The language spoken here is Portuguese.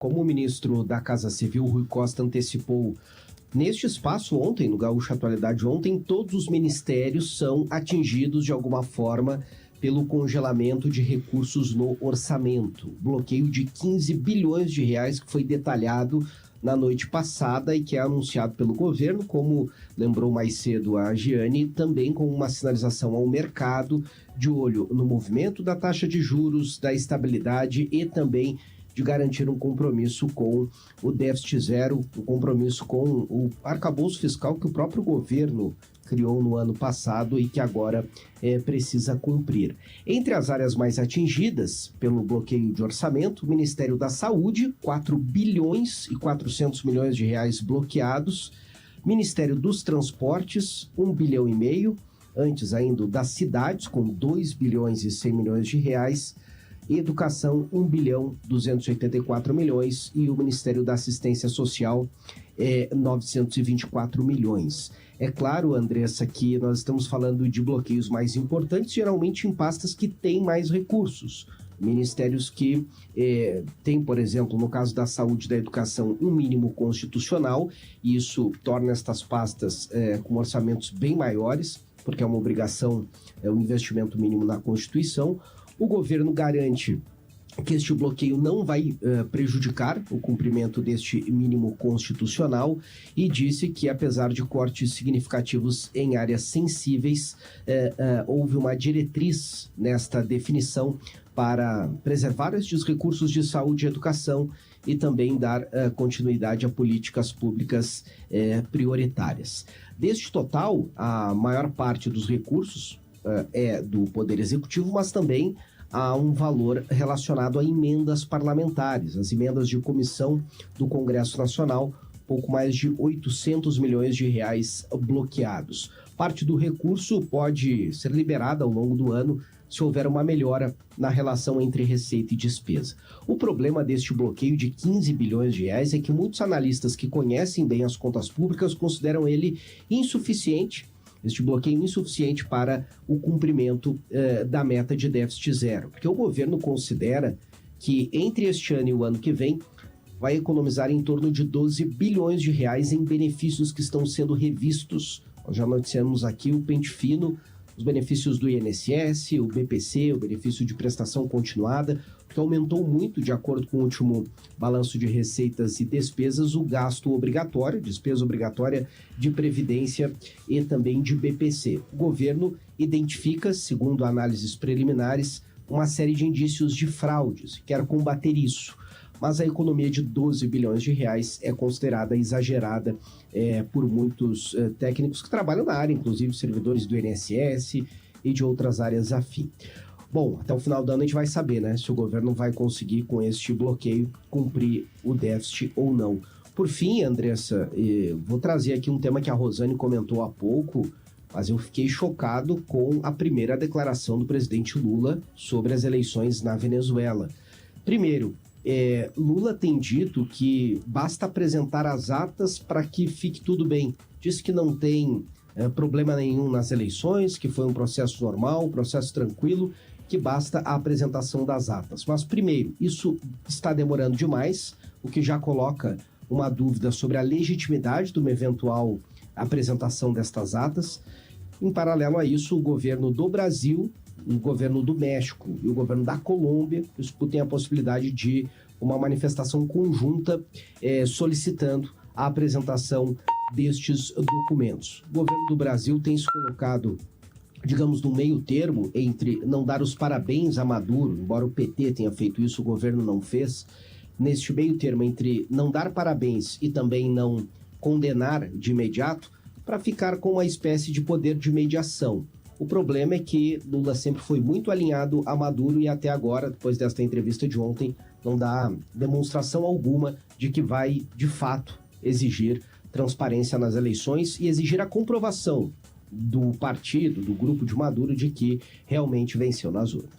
Como o ministro da Casa Civil, Rui Costa, antecipou neste espaço ontem, no Gaúcha Atualidade ontem, todos os ministérios são atingidos de alguma forma pelo congelamento de recursos no orçamento. Bloqueio de 15 bilhões de reais que foi detalhado na noite passada e que é anunciado pelo governo, como lembrou mais cedo a Giane, também com uma sinalização ao mercado de olho no movimento da taxa de juros, da estabilidade e também de garantir um compromisso com o déficit zero, um compromisso com o arcabouço fiscal que o próprio governo criou no ano passado e que agora precisa cumprir. Entre as áreas mais atingidas pelo bloqueio de orçamento, o Ministério da Saúde, 4 bilhões e 400 milhões de reais bloqueados, Ministério dos Transportes, 1 bilhão e meio, antes ainda das cidades, com 2 bilhões e 100 milhões de reais, Educação, 1 bilhão 284 milhões e o Ministério da Assistência Social, 924 milhões. É claro, Andressa, que nós estamos falando de bloqueios mais importantes, geralmente em pastas que têm mais recursos. Ministérios que têm, por exemplo, no caso da saúde e da educação, um mínimo constitucional, e isso torna estas pastas com orçamentos bem maiores, porque é uma obrigação, é um investimento mínimo na Constituição. O governo garante que este bloqueio não vai prejudicar o cumprimento deste mínimo constitucional e disse que, apesar de cortes significativos em áreas sensíveis, houve uma diretriz nesta definição para preservar estes recursos de saúde e educação e também dar continuidade a políticas públicas prioritárias. Deste total, a maior parte dos recursos é do Poder Executivo, mas também há um valor relacionado a emendas parlamentares, as emendas de comissão do Congresso Nacional, pouco mais de 800 milhões de reais bloqueados. Parte do recurso pode ser liberada ao longo do ano se houver uma melhora na relação entre receita e despesa. O problema deste bloqueio de 15 bilhões de reais é que muitos analistas que conhecem bem as contas públicas consideram ele insuficiente, este bloqueio insuficiente para o cumprimento da meta de déficit zero, porque o governo considera que entre este ano e o ano que vem vai economizar em torno de 12 bilhões de reais em benefícios que estão sendo revistos. Nós já noticiamos aqui o pente fino, os benefícios do INSS, o BPC, o benefício de prestação continuada, que aumentou muito, de acordo com o último balanço de receitas e despesas, o gasto obrigatório, despesa obrigatória de Previdência e também de BPC. O governo identifica, segundo análises preliminares, uma série de indícios de fraudes e quer combater isso. Mas a economia de 12 bilhões de reais é considerada exagerada por muitos técnicos que trabalham na área, inclusive servidores do INSS e de outras áreas afim. Bom, até o final do ano a gente vai saber, né, se o governo vai conseguir, com este bloqueio, cumprir o déficit ou não. Por fim, Andressa, vou trazer aqui um tema que a Rosane comentou há pouco, mas eu fiquei chocado com a primeira declaração do presidente Lula sobre as eleições na Venezuela. Primeiro, Lula tem dito que basta apresentar as atas para que fique tudo bem. Diz que não tem problema nenhum nas eleições, que foi um processo normal, um processo tranquilo, que basta a apresentação das atas. Mas, primeiro, isso está demorando demais, o que já coloca uma dúvida sobre a legitimidade de uma eventual apresentação destas atas. Em paralelo a isso, o governo do Brasil, o governo do México e o governo da Colômbia discutem a possibilidade de uma manifestação conjunta solicitando a apresentação destes documentos. O governo do Brasil tem se colocado, digamos, no meio termo entre não dar os parabéns a Maduro, embora o PT tenha feito isso, o governo não fez, neste meio termo entre não dar parabéns e também não condenar de imediato, para ficar com uma espécie de poder de mediação. O problema é que Lula sempre foi muito alinhado a Maduro e até agora, depois desta entrevista de ontem, não dá demonstração alguma de que vai, de fato, exigir transparência nas eleições e exigir a comprovação do partido, do grupo de Maduro, de que realmente venceu nas urnas.